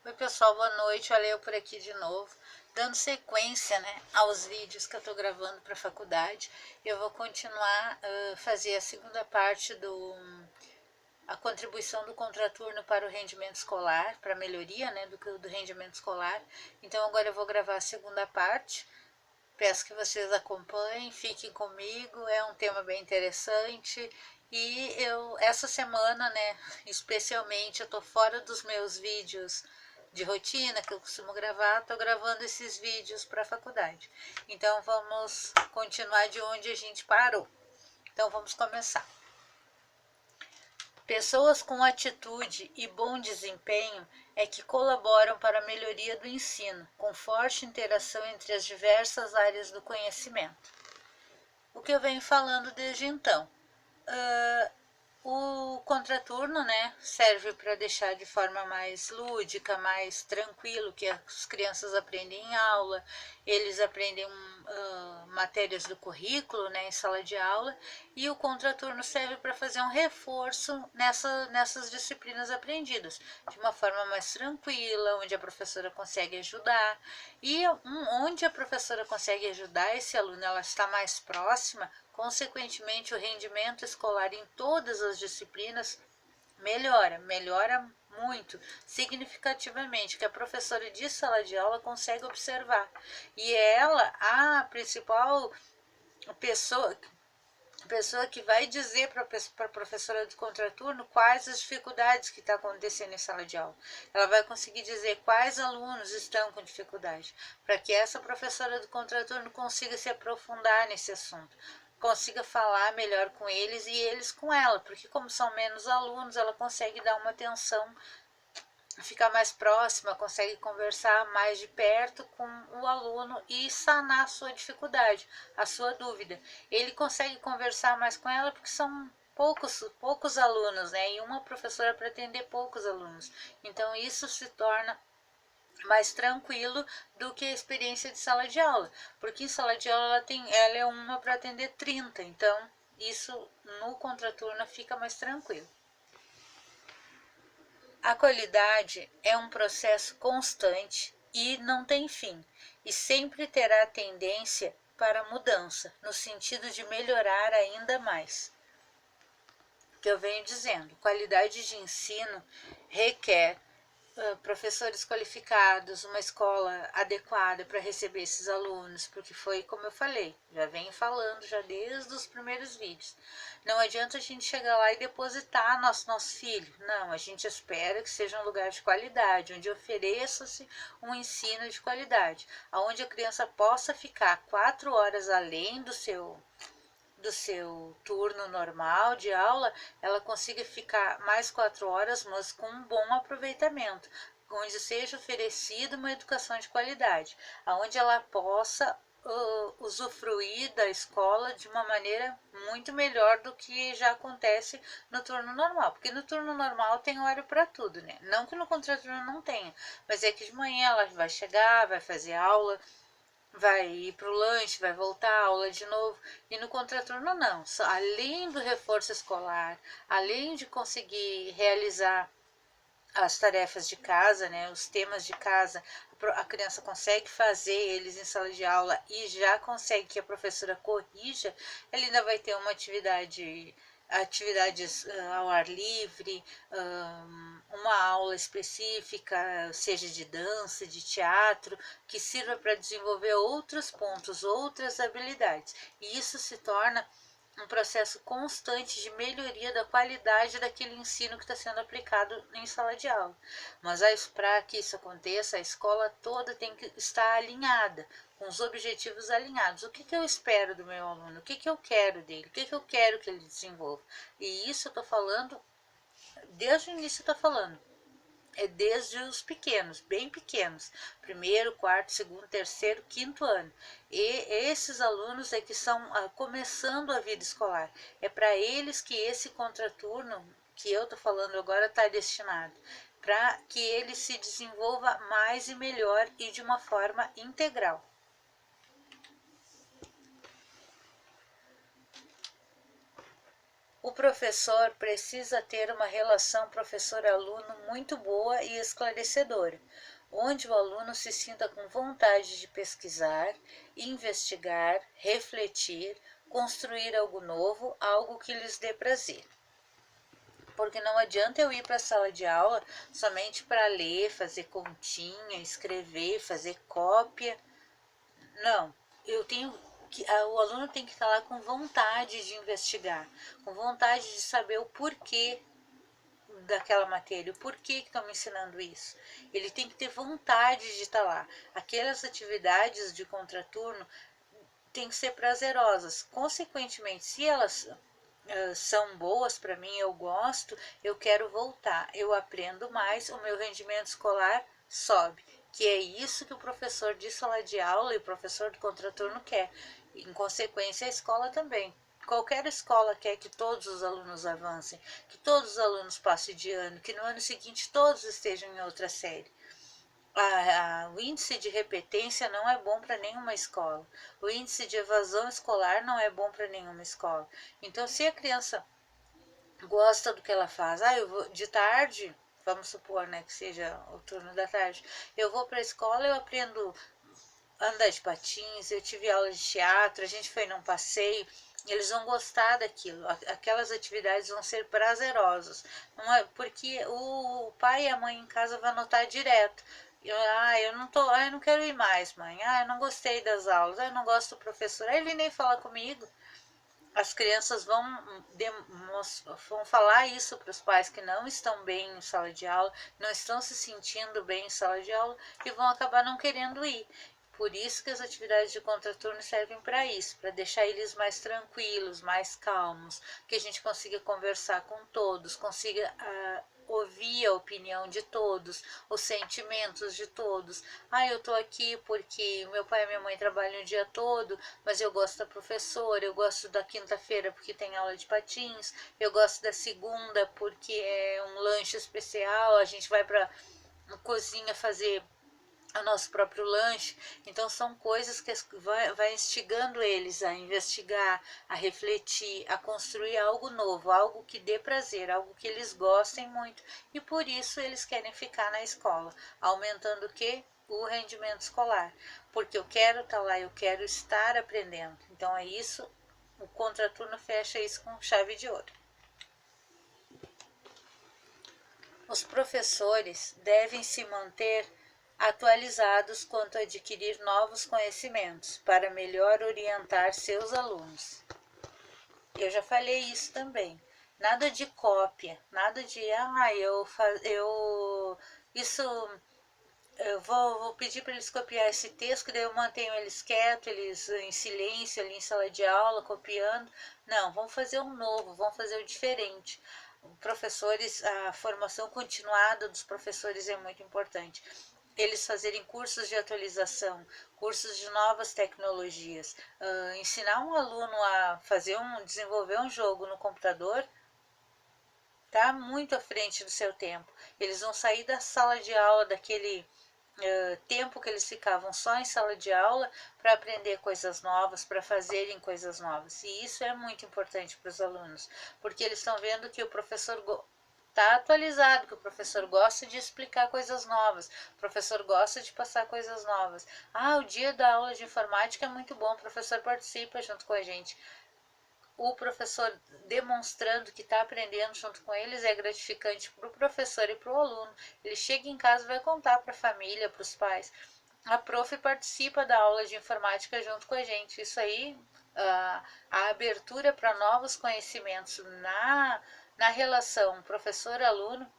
Oi pessoal, boa noite, olha eu por aqui de novo, dando sequência, né, aos vídeos que eu estou gravando para a faculdade. Eu vou continuar fazer a segunda parte a contribuição do contraturno para o rendimento escolar, para a melhoria, né, do rendimento escolar. Então agora eu vou gravar a segunda parte. Peço que vocês acompanhem, fiquem comigo, é um tema bem interessante. E essa semana, né, especialmente, eu tô fora dos meus vídeos de rotina que eu costumo gravar, tô gravando esses vídeos para a faculdade. Então vamos continuar de onde a gente parou. Então vamos começar. Pessoas com atitude e bom desempenho é que colaboram para a melhoria do ensino, com forte interação entre as diversas áreas do conhecimento. O que eu venho falando desde então. O contraturno, né, serve para deixar de forma mais lúdica, mais tranquilo, que as crianças aprendem em aula, eles aprendem matérias do currículo, né, em sala de aula, e o contraturno serve para fazer um reforço nessas disciplinas aprendidas, de uma forma mais tranquila, onde a professora consegue ajudar, e onde a professora consegue ajudar esse aluno, ela está mais próxima. Consequentemente, o rendimento escolar em todas as disciplinas melhora muito, significativamente, que a professora de sala de aula consegue observar. E ela, a principal pessoa que vai dizer para a professora do contraturno quais as dificuldades que está acontecendo em sala de aula. Ela vai conseguir dizer quais alunos estão com dificuldade, para que essa professora do contraturno consiga se aprofundar nesse assunto, consiga falar melhor com eles e eles com ela, porque como são menos alunos, ela consegue dar uma atenção, ficar mais próxima, consegue conversar mais de perto com o aluno e sanar a sua dificuldade, a sua dúvida. Ele consegue conversar mais com ela porque são poucos alunos, né? E uma professora para atender poucos alunos. Então isso se torna mais tranquilo do que a experiência de sala de aula, porque em sala de aula ela é uma para atender 30, então isso no contraturno fica mais tranquilo. A qualidade é um processo constante e não tem fim, e sempre terá tendência para mudança, no sentido de melhorar ainda mais. O que eu venho dizendo, qualidade de ensino requer professores qualificados, uma escola adequada para receber esses alunos, porque foi como eu falei, já venho falando já desde os primeiros vídeos. Não adianta a gente chegar lá e depositar nosso filho, não, a gente espera que seja um lugar de qualidade, onde ofereça-se um ensino de qualidade, onde a criança possa ficar 4 horas além do seu turno normal de aula, ela consiga ficar mais 4 horas, mas com um bom aproveitamento, onde seja oferecida uma educação de qualidade, onde ela possa usufruir da escola de uma maneira muito melhor do que já acontece no turno normal, porque no turno normal tem horário para tudo, né? Não que no contraturno não tenha, mas é que de manhã ela vai chegar, vai fazer aula, vai ir para o lanche, vai voltar à aula de novo. E no contraturno não, além do reforço escolar, além de conseguir realizar as tarefas de casa, né, os temas de casa, a criança consegue fazer eles em sala de aula e já consegue que a professora corrija, ela ainda vai ter uma atividades ao ar livre, uma aula específica, seja de dança, de teatro, que sirva para desenvolver outros pontos, outras habilidades. E isso se torna um processo constante de melhoria da qualidade daquele ensino que está sendo aplicado em sala de aula. Mas para que isso aconteça, a escola toda tem que estar alinhada, com os objetivos alinhados. O que eu espero do meu aluno? O que eu quero dele? O que eu quero que ele desenvolva? E isso eu estou falando, desde o início eu estou falando. É desde os pequenos, bem pequenos, primeiro, quarto, segundo, terceiro, quinto ano. E esses alunos é que estão começando a vida escolar. É para eles que esse contraturno que eu estou falando agora está destinado, para que ele se desenvolva mais e melhor e de uma forma integral. O professor precisa ter uma relação professor-aluno muito boa e esclarecedora, onde o aluno se sinta com vontade de pesquisar, investigar, refletir, construir algo novo, algo que lhes dê prazer. Porque não adianta eu ir para a sala de aula somente para ler, fazer continha, escrever, fazer cópia. Não, eu tenho que, o aluno tem que estar lá com vontade de investigar, com vontade de saber o porquê daquela matéria, o porquê que estão me ensinando isso. Ele tem que ter vontade de estar lá. Aquelas atividades de contraturno têm que ser prazerosas. Consequentemente, se elas são boas para mim, eu gosto, eu quero voltar, eu aprendo mais, o meu rendimento escolar sobe. Que é isso que o professor de sala de aula e o professor do contraturno quer. Em consequência, a escola também. Qualquer escola quer que todos os alunos avancem, que todos os alunos passem de ano, que no ano seguinte todos estejam em outra série. O índice de repetência não é bom para nenhuma escola. O índice de evasão escolar não é bom para nenhuma escola. Então, se a criança gosta do que ela faz, eu vou de tarde, vamos supor, né, que seja o turno da tarde, eu vou para a escola, eu aprendo a andar de patins, eu tive aula de teatro, a gente foi num passeio, eles vão gostar daquilo, aquelas atividades vão ser prazerosas, não é, porque o pai e a mãe em casa vão notar direto. Eu não quero ir mais, mãe. Eu não gostei das aulas. Eu não gosto do professor. Aí ele nem fala comigo. As crianças vão falar isso para os pais que não estão bem em sala de aula, não estão se sentindo bem em sala de aula e vão acabar não querendo ir. Por isso que as atividades de contraturno servem para isso, para deixar eles mais tranquilos, mais calmos, que a gente consiga conversar com todos, consiga ouvir a opinião de todos, os sentimentos de todos. Eu tô aqui porque meu pai e minha mãe trabalham o dia todo, mas eu gosto da professora, eu gosto da quinta-feira porque tem aula de patins, eu gosto da segunda porque é um lanche especial, a gente vai para a cozinha fazer o nosso próprio lanche. Então são coisas que vai instigando eles a investigar, a refletir, a construir algo novo, algo que dê prazer, algo que eles gostem muito, e por isso eles querem ficar na escola, aumentando o que? O rendimento escolar, porque eu quero estar lá, eu quero estar aprendendo. Então é isso, o contraturno fecha isso com chave de ouro. Os professores devem se manter atualizados quanto a adquirir novos conhecimentos para melhor orientar seus alunos. Eu já falei isso também. Nada de cópia, nada de eu vou pedir para eles copiar esse texto, que daí eu mantenho eles quietos, eles em silêncio ali em sala de aula, copiando. Não, vamos fazer um novo, vamos fazer o diferente. Professores, a formação continuada dos professores é muito importante. Eles fazerem cursos de atualização, cursos de novas tecnologias, ensinar um aluno a desenvolver um jogo no computador, está muito à frente do seu tempo. Eles vão sair da sala de aula, daquele tempo que eles ficavam só em sala de aula, para aprender coisas novas, para fazerem coisas novas. E isso é muito importante para os alunos, porque eles estão vendo que o professor está atualizado, que o professor gosta de explicar coisas novas, o professor gosta de passar coisas novas. O dia da aula de informática é muito bom, o professor participa junto com a gente. O professor demonstrando que está aprendendo junto com eles é gratificante para o professor e para o aluno. Ele chega em casa e vai contar para a família, para os pais. A prof participa da aula de informática junto com a gente. Isso aí, a abertura para novos conhecimentos na relação professor-aluno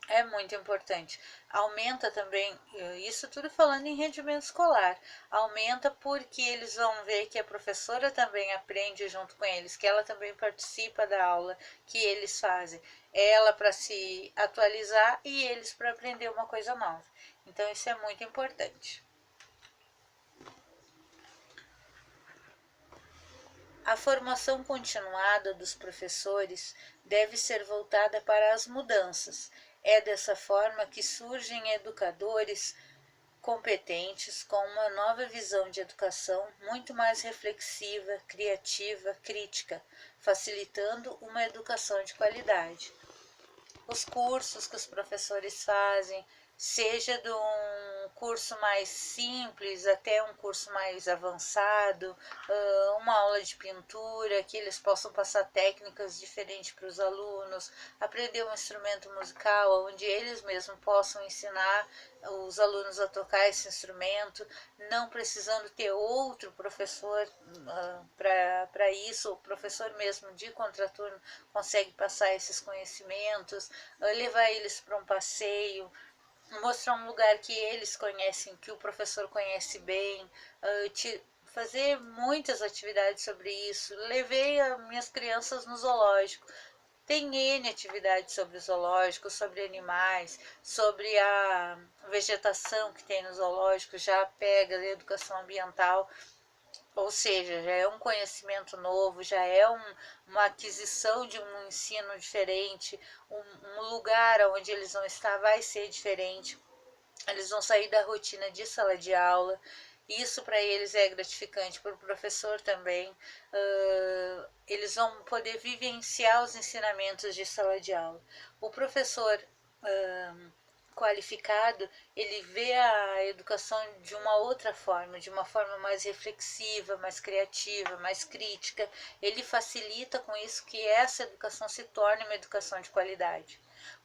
é muito importante. Aumenta também, isso tudo falando em rendimento escolar, aumenta porque eles vão ver que a professora também aprende junto com eles, que ela também participa da aula que eles fazem. Ela para se atualizar e eles para aprender uma coisa nova. Então isso é muito importante. A formação continuada dos professores deve ser voltada para as mudanças. É dessa forma que surgem educadores competentes com uma nova visão de educação muito mais reflexiva, criativa, crítica, facilitando uma educação de qualidade. Os cursos que os professores fazem, seja de um curso mais simples até um curso mais avançado, uma aula de pintura, que eles possam passar técnicas diferentes para os alunos, aprender um instrumento musical, onde eles mesmos possam ensinar os alunos a tocar esse instrumento, não precisando ter outro professor para isso. O professor mesmo de contraturno consegue passar esses conhecimentos, levar eles para um passeio, mostrar um lugar que eles conhecem, que o professor conhece bem, fazer muitas atividades sobre isso. Levei as minhas crianças no zoológico. Tem N atividades sobre o zoológico, sobre animais, sobre a vegetação que tem no zoológico, já pega a educação ambiental, ou seja, já é um conhecimento novo, já é uma aquisição de um ensino diferente, um lugar onde eles vão estar vai ser diferente. Eles vão sair da rotina de sala de aula. Isso para eles é gratificante, para o professor também. Eles vão poder vivenciar os ensinamentos de sala de aula. O professor qualificado, ele vê a educação de uma outra forma, de uma forma mais reflexiva, mais criativa, mais crítica. Ele facilita com isso que essa educação se torne uma educação de qualidade.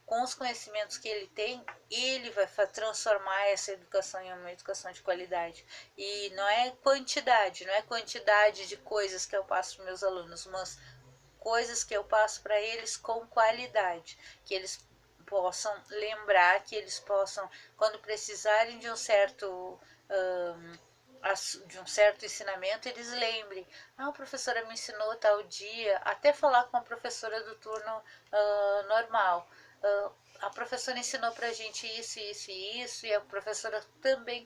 Com os conhecimentos que ele tem, ele vai transformar essa educação em uma educação de qualidade. E não é quantidade de coisas que eu passo para meus alunos, mas coisas que eu passo para eles com qualidade, que eles possam lembrar, que eles possam, quando precisarem de um certo ensinamento, eles lembrem, a professora me ensinou tal dia, até falar com a professora do turno normal, a professora ensinou para a gente isso, isso e isso, e a professora também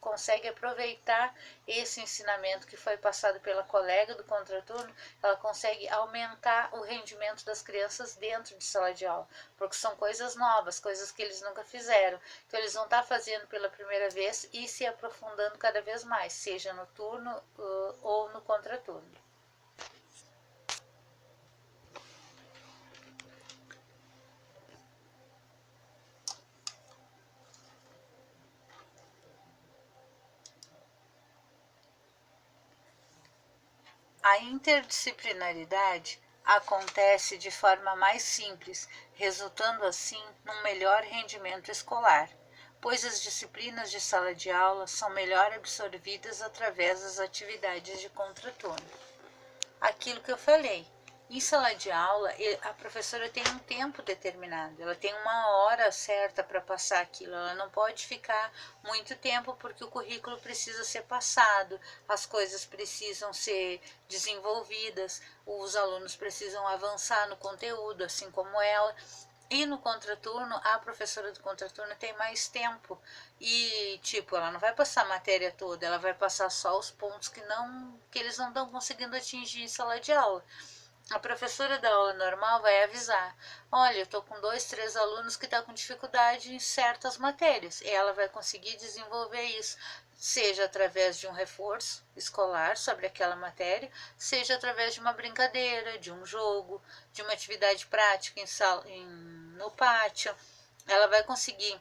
consegue aproveitar esse ensinamento que foi passado pela colega do contraturno, ela consegue aumentar o rendimento das crianças dentro de sala de aula, porque são coisas novas, coisas que eles nunca fizeram. Então eles vão estar fazendo pela primeira vez e se aprofundando cada vez mais, seja no turno ou no contraturno. A interdisciplinaridade acontece de forma mais simples, resultando assim num melhor rendimento escolar, pois as disciplinas de sala de aula são melhor absorvidas através das atividades de contraturno. Aquilo que eu falei, em sala de aula, a professora tem um tempo determinado, ela tem uma hora certa para passar aquilo, ela não pode ficar muito tempo porque o currículo precisa ser passado, as coisas precisam ser desenvolvidas, os alunos precisam avançar no conteúdo, assim como ela. E no contraturno, a professora do contraturno tem mais tempo. E, tipo, ela não vai passar a matéria toda, ela vai passar só os pontos que eles não estão conseguindo atingir em sala de aula. A professora da aula normal vai avisar, olha, eu estou com 2, 3 alunos que estão com dificuldade em certas matérias. E ela vai conseguir desenvolver isso, seja através de um reforço escolar sobre aquela matéria, seja através de uma brincadeira, de um jogo, de uma atividade prática no pátio. Ela vai conseguir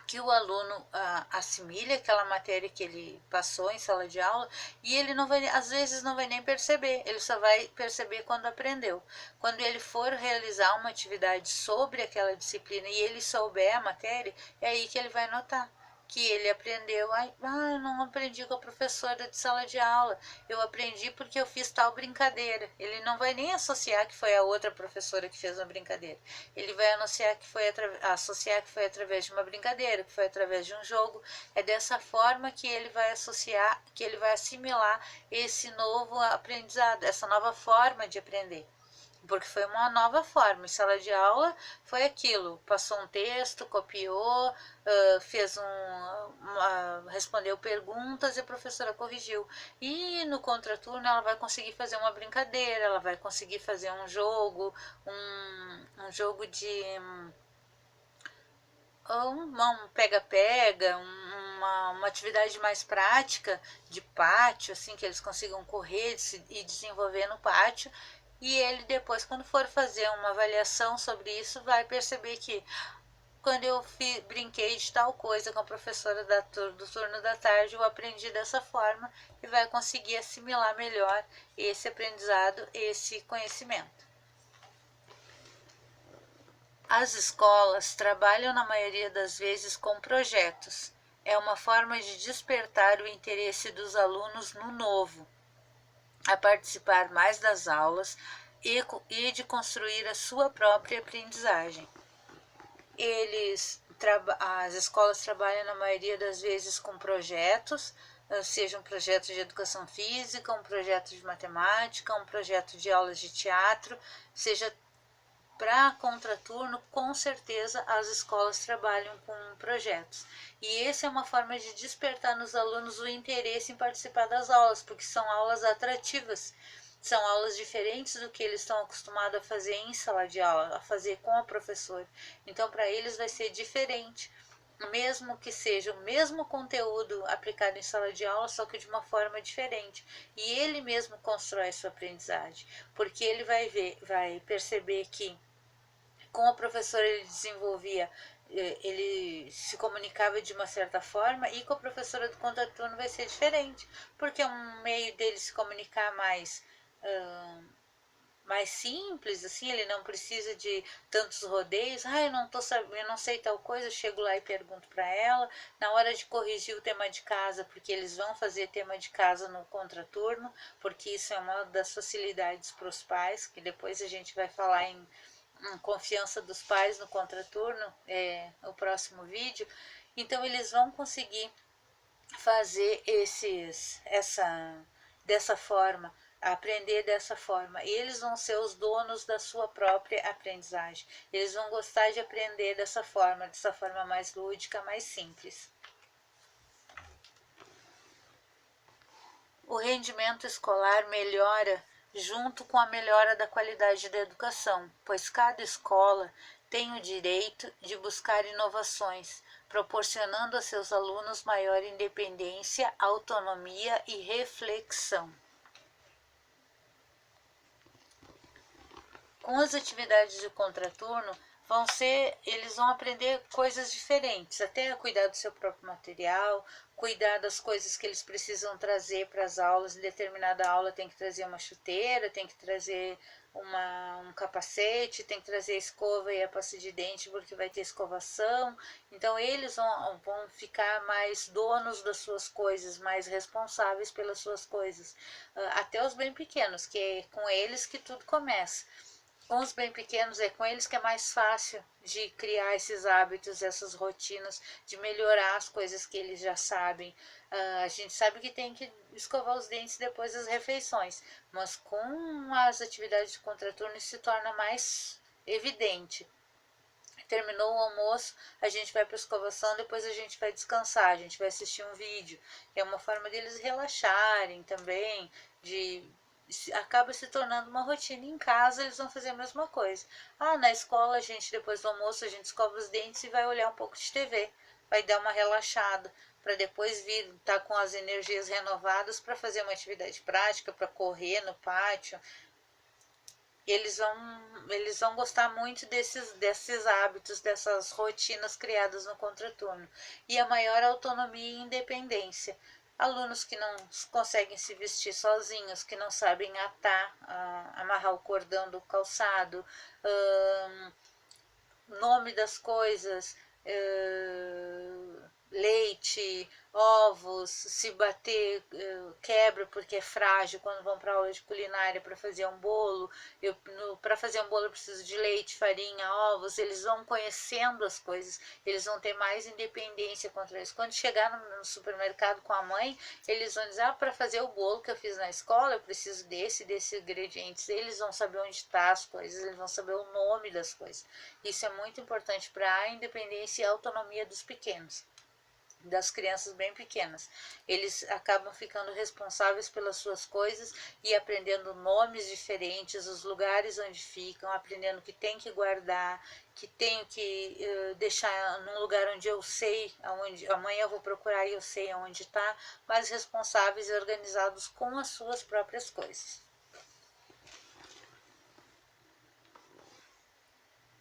que o aluno assimile aquela matéria que ele passou em sala de aula e ele não vai, às vezes não vai nem perceber, ele só vai perceber quando aprendeu. Quando ele for realizar uma atividade sobre aquela disciplina e ele souber a matéria, é aí que ele vai notar que ele aprendeu. Eu não aprendi com a professora de sala de aula, eu aprendi porque eu fiz tal brincadeira. Ele não vai nem associar que foi a outra professora que fez uma brincadeira, ele vai associar que foi através de uma brincadeira, que foi através de um jogo. É dessa forma que ele vai associar, que ele vai assimilar esse novo aprendizado, essa nova forma de aprender, porque foi uma nova forma. Em sala de aula foi aquilo, passou um texto, copiou, respondeu perguntas e a professora corrigiu. E no contraturno ela vai conseguir fazer uma brincadeira, ela vai conseguir fazer um jogo, um jogo de um pega-pega, uma atividade mais prática de pátio, assim, que eles consigam correr e desenvolver no pátio, e ele depois, quando for fazer uma avaliação sobre isso, vai perceber que quando eu brinquei de tal coisa com a professora do turno da tarde, eu aprendi dessa forma e vai conseguir assimilar melhor esse aprendizado, esse conhecimento. As escolas trabalham na maioria das vezes com projetos. É uma forma de despertar o interesse dos alunos no novo, a participar mais das aulas e de construir a sua própria aprendizagem. As escolas trabalham na maioria das vezes com projetos, seja um projeto de educação física, um projeto de matemática, um projeto de aulas de teatro, seja para contraturno, com certeza as escolas trabalham com projetos. E essa é uma forma de despertar nos alunos o interesse em participar das aulas, porque são aulas atrativas. São aulas diferentes do que eles estão acostumados a fazer em sala de aula, a fazer com a professora. Então, para eles vai ser diferente, mesmo que seja o mesmo conteúdo aplicado em sala de aula, só que de uma forma diferente. E ele mesmo constrói a sua aprendizagem, porque ele vai perceber que com o professor ele se comunicava de uma certa forma, e com a professora do contraturno vai ser diferente, porque é um meio dele se comunicar mais simples, assim, ele não precisa de tantos rodeios. Eu não tô sabendo, eu não sei tal coisa, eu chego lá e pergunto para ela. Na hora de corrigir o tema de casa, porque eles vão fazer tema de casa no contraturno, porque isso é uma das facilidades para os pais, que depois a gente vai falar em confiança dos pais no contraturno, o próximo vídeo. Então eles vão conseguir fazer dessa forma, aprender dessa forma, e eles vão ser os donos da sua própria aprendizagem. Eles vão gostar de aprender dessa forma mais lúdica, mais simples. O rendimento escolar melhora junto com a melhora da qualidade da educação, pois cada escola tem o direito de buscar inovações, proporcionando a seus alunos maior independência, autonomia e reflexão. Com as atividades de contraturno, eles vão aprender coisas diferentes, até cuidar do seu próprio material, cuidar das coisas que eles precisam trazer para as aulas. Em determinada aula tem que trazer uma chuteira, tem que trazer um capacete, tem que trazer a escova e a pasta de dente, porque vai ter escovação. Então eles vão ficar mais donos das suas coisas, mais responsáveis pelas suas coisas. Até os bem pequenos, que é com eles que tudo começa. Com os bem pequenos, é com eles que é mais fácil de criar esses hábitos, essas rotinas, de melhorar as coisas que eles já sabem. A gente sabe que tem que escovar os dentes depois das refeições, mas com as atividades de contraturno isso se torna mais evidente. Terminou o almoço, a gente vai para a escovação, depois a gente vai descansar, a gente vai assistir um vídeo. É uma forma deles relaxarem também, acaba se tornando uma rotina. Em casa eles vão fazer a mesma coisa. Na escola a gente, depois do almoço, a gente escova os dentes e vai olhar um pouco de TV, vai dar uma relaxada, para depois vir estar com as energias renovadas para fazer uma atividade prática, para correr no pátio. Eles vão gostar muito desses hábitos, dessas rotinas criadas no contraturno. E a maior autonomia e independência. Alunos que não conseguem se vestir sozinhos, que não sabem amarrar o cordão do calçado, nome das coisas, leite, ovos, se bater quebra porque é frágil quando vão para aula de culinária para fazer um bolo. Para fazer um bolo eu preciso de leite, farinha, ovos. Eles vão conhecendo as coisas, eles vão ter mais independência contra isso. Quando chegar no supermercado com a mãe, eles vão dizer, para fazer o bolo que eu fiz na escola eu preciso desses ingredientes. Eles vão saber onde está as coisas, eles vão saber o nome das coisas. Isso é muito importante para a independência e a autonomia dos pequenos, das crianças bem pequenas. Eles acabam ficando responsáveis pelas suas coisas e aprendendo nomes diferentes, os lugares onde ficam, aprendendo que tem que guardar, que tenho que deixar num lugar onde eu sei, onde amanhã eu vou procurar e eu sei onde está, mas responsáveis e organizados com as suas próprias coisas.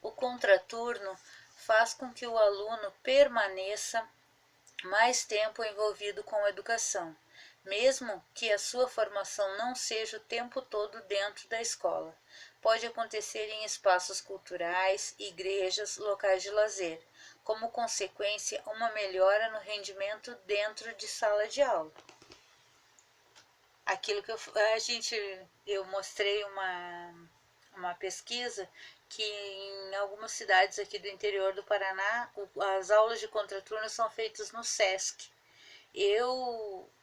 O contraturno faz com que o aluno permaneça mais tempo envolvido com a educação, mesmo que a sua formação não seja o tempo todo dentro da escola. Pode acontecer em espaços culturais, igrejas, locais de lazer. Como consequência, uma melhora no rendimento dentro de sala de aula. Aquilo que eu mostrei uma pesquisa que em algumas cidades aqui do interior do Paraná, as aulas de contraturno são feitas no SESC.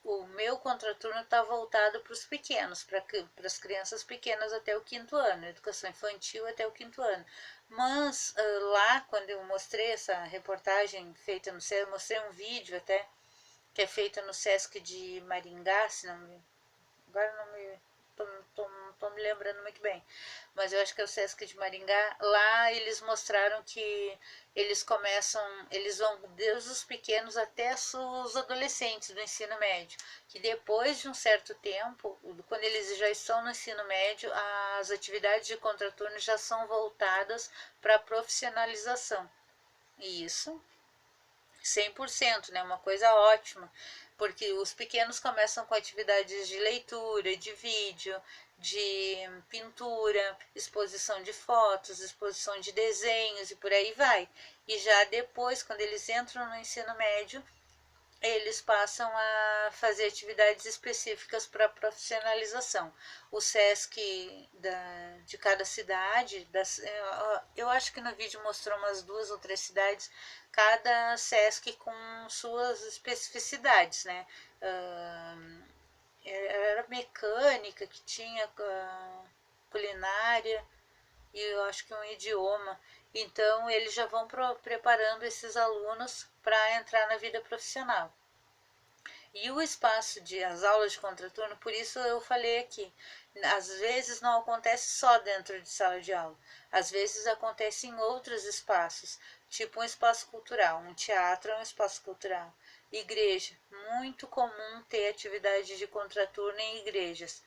O meu contraturno está voltado para os pequenos, para as crianças pequenas até o 5º ano, educação infantil até o 5º ano. Mas lá, quando eu mostrei essa reportagem feita no SESC, eu mostrei um vídeo até, que é feito no SESC de Maringá, se não me... Agora não me... Tô me lembrando muito bem, mas eu acho que é o SESC de Maringá. Lá eles mostraram que eles vão desde os pequenos até os adolescentes do ensino médio, que depois de um certo tempo, quando eles já estão no ensino médio, as atividades de contraturno já são voltadas para a profissionalização. E isso 100%, né? Uma coisa ótima, porque os pequenos começam com atividades de leitura, de vídeo, de pintura, exposição de fotos, exposição de desenhos e por aí vai. E já depois, quando eles entram no ensino médio, eles passam a fazer atividades específicas para profissionalização. O SESC de cada cidade, eu acho que no vídeo mostrou umas 2 ou 3 cidades, cada SESC com suas especificidades, né? Era mecânica, que tinha culinária e eu acho que um idioma. Então, eles já vão preparando esses alunos para entrar na vida profissional. E o espaço as aulas de contraturno, por isso eu falei aqui, às vezes não acontece só dentro de sala de aula, às vezes acontece em outros espaços, tipo um espaço cultural, um teatro é um espaço cultural, igreja, muito comum ter atividade de contraturno em igrejas,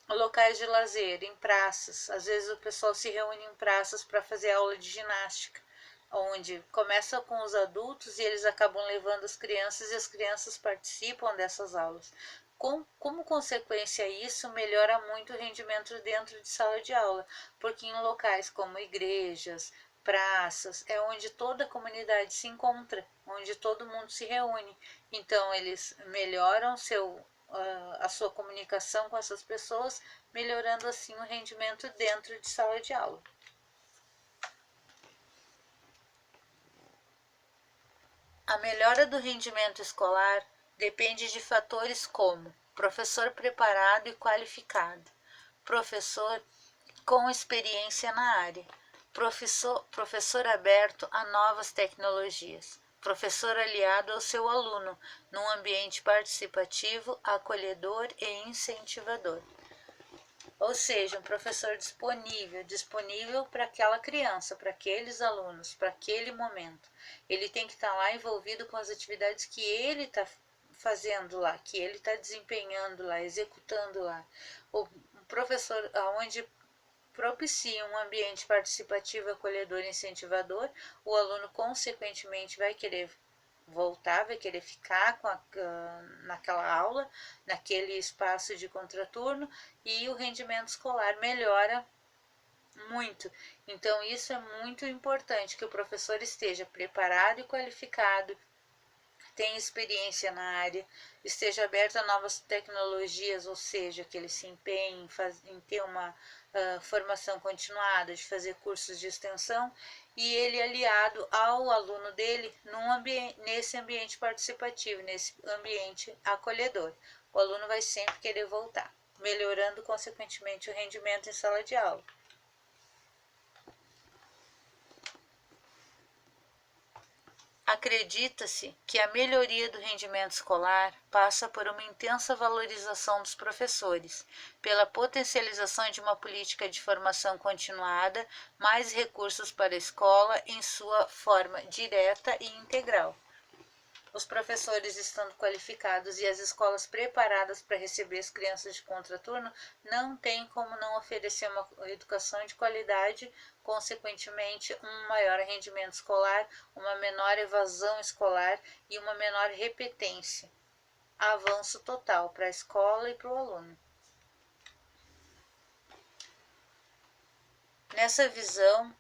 locais de lazer, em praças, às vezes o pessoal se reúne em praças para fazer aula de ginástica, onde começa com os adultos e eles acabam levando as crianças e as crianças participam dessas aulas. Como consequência isso, melhora muito o rendimento dentro de sala de aula, porque em locais como igrejas, praças, é onde toda a comunidade se encontra, onde todo mundo se reúne. Então, eles melhoram a sua comunicação com essas pessoas, melhorando assim o rendimento dentro de sala de aula. A melhora do rendimento escolar depende de fatores como professor preparado e qualificado, professor com experiência na área, professor aberto a novas tecnologias, professor aliado ao seu aluno, num ambiente participativo, acolhedor e incentivador. Ou seja, um professor disponível para aquela criança, para aqueles alunos, para aquele momento. Ele tem que estar lá envolvido com as atividades que ele está fazendo lá, que ele está desempenhando lá, executando lá. O professor, onde propicia um ambiente participativo, acolhedor e incentivador, o aluno consequentemente vai querer voltar, vai querer ficar naquela aula, naquele espaço de contraturno, e o rendimento escolar melhora muito. Então, isso é muito importante, que o professor esteja preparado e qualificado, tenha experiência na área, esteja aberto a novas tecnologias, ou seja, que ele se empenhe em ter uma formação continuada, de fazer cursos de extensão, e ele aliado ao aluno dele nesse ambiente participativo, nesse ambiente acolhedor. O aluno vai sempre querer voltar, melhorando consequentemente o rendimento em sala de aula. Acredita-se que a melhoria do rendimento escolar passa por uma intensa valorização dos professores, pela potencialização de uma política de formação continuada, mais recursos para a escola em sua forma direta e integral. Os professores estando qualificados e as escolas preparadas para receber as crianças de contraturno, não tem como não oferecer uma educação de qualidade, consequentemente um maior rendimento escolar, uma menor evasão escolar e uma menor repetência. Avanço total para a escola e para o aluno. Nessa visão,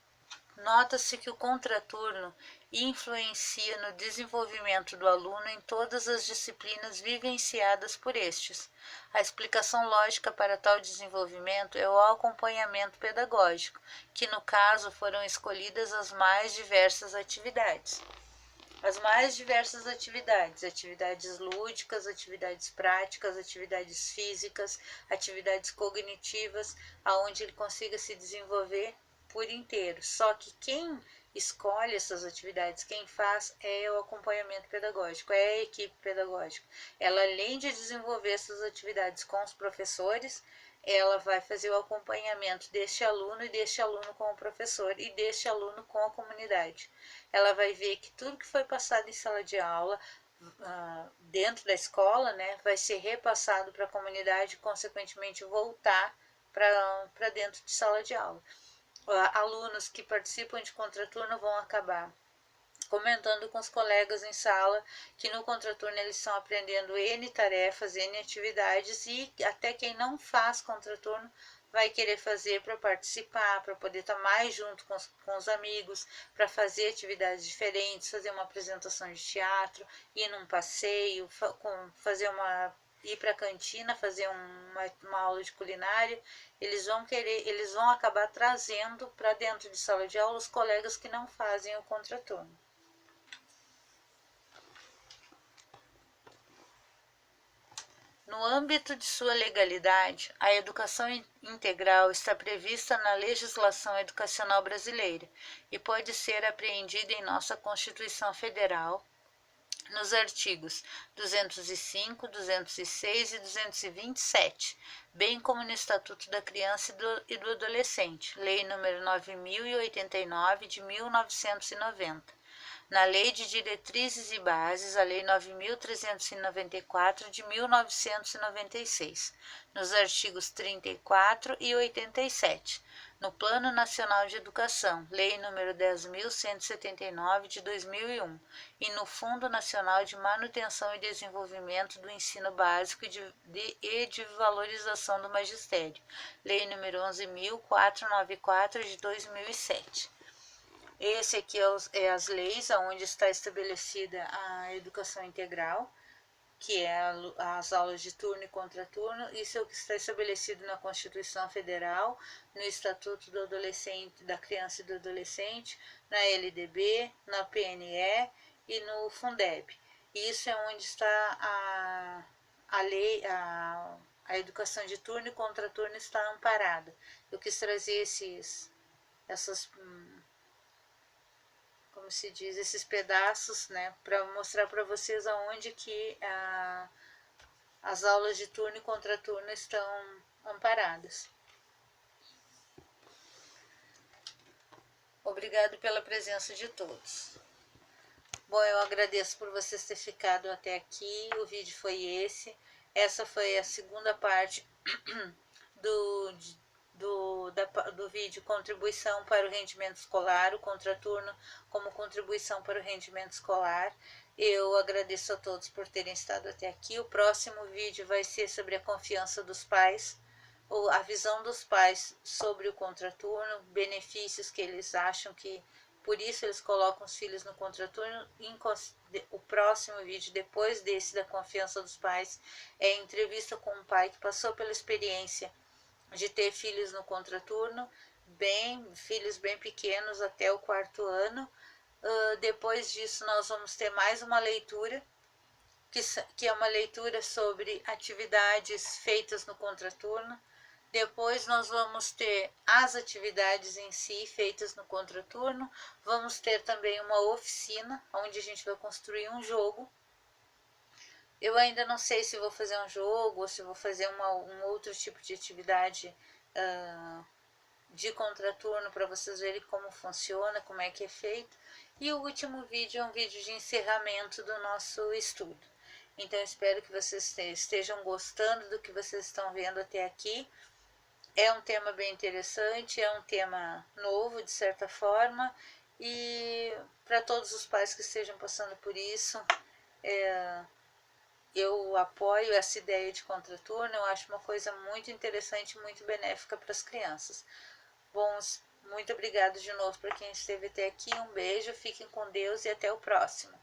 nota-se que o contraturno influencia no desenvolvimento do aluno em todas as disciplinas vivenciadas por estes. A explicação lógica para tal desenvolvimento é o acompanhamento pedagógico, que no caso foram escolhidas as mais diversas atividades. As mais diversas atividades, atividades lúdicas, atividades práticas, atividades físicas, atividades cognitivas, aonde ele consiga se desenvolver por inteiro. Só que quem escolhe essas atividades, quem faz é o acompanhamento pedagógico, é a equipe pedagógica. Ela, além de desenvolver essas atividades com os professores, ela vai fazer o acompanhamento deste aluno e deste aluno com o professor e deste aluno com a comunidade. Ela vai ver que tudo que foi passado em sala de aula, dentro da escola, né, vai ser repassado para a comunidade e, consequentemente, voltar para dentro de sala de aula. Alunos que participam de contraturno vão acabar comentando com os colegas em sala que no contraturno eles estão aprendendo N tarefas, N atividades, e até quem não faz contraturno vai querer fazer para participar, para poder estar mais junto com os amigos, para fazer atividades diferentes, fazer uma apresentação de teatro, ir num passeio, ir para a cantina, fazer uma aula de culinária. Eles vão acabar trazendo para dentro de sala de aula os colegas que não fazem o contraturno. No âmbito de sua legalidade, a educação integral está prevista na legislação educacional brasileira e pode ser apreendida em nossa Constituição Federal, nos artigos 205, 206 e 227, bem como no Estatuto da Criança e do Adolescente, Lei nº 9.089 de 1990. Na Lei de Diretrizes e Bases, a Lei 9.394 de 1996, nos artigos 34 e 87, no Plano Nacional de Educação, Lei nº 10.179 de 2001, e no Fundo Nacional de Manutenção e Desenvolvimento do Ensino Básico e de Valorização do Magistério, Lei nº 11.494 de 2007. Esse aqui é as leis onde está estabelecida a educação integral, que é as aulas de turno e contraturno. Isso é o que está estabelecido na Constituição Federal, no Estatuto do Adolescente, da Criança e do Adolescente, na LDB, na PNE e no Fundeb. Isso é onde está a lei, a educação de turno e contraturno está amparada. Eu quis trazer essas como se diz, esses pedaços, né, para mostrar para vocês aonde que as aulas de turno e contraturno estão amparadas. Obrigado pela presença de todos. Bom, eu agradeço por vocês terem ficado até aqui. O vídeo foi esse. Essa foi a segunda parte do vídeo Contribuição para o Rendimento Escolar, o contraturno como contribuição para o rendimento escolar. Eu agradeço a todos por terem estado até aqui. O próximo vídeo vai ser sobre a confiança dos pais, ou a visão dos pais sobre o contraturno, benefícios que eles acham que por isso eles colocam os filhos no contraturno. O próximo vídeo, depois desse da confiança dos pais, é a entrevista com um pai que passou pela experiência de ter filhos no contraturno, filhos bem pequenos até o 4º ano. Depois disso nós vamos ter mais uma leitura, que é uma leitura sobre atividades feitas no contraturno. Depois nós vamos ter as atividades em si feitas no contraturno. Vamos ter também uma oficina, onde a gente vai construir um jogo. Eu ainda não sei se vou fazer um jogo ou se vou fazer um outro tipo de atividade de contraturno para vocês verem como funciona, como é que é feito. E o último vídeo é um vídeo de encerramento do nosso estudo. Então, espero que vocês estejam gostando do que vocês estão vendo até aqui. É um tema bem interessante, é um tema novo, de certa forma, e para todos os pais que estejam passando por isso, eu apoio essa ideia de contraturno, eu acho uma coisa muito interessante e muito benéfica para as crianças. Bom, muito obrigado de novo para quem esteve até aqui, um beijo, fiquem com Deus e até o próximo.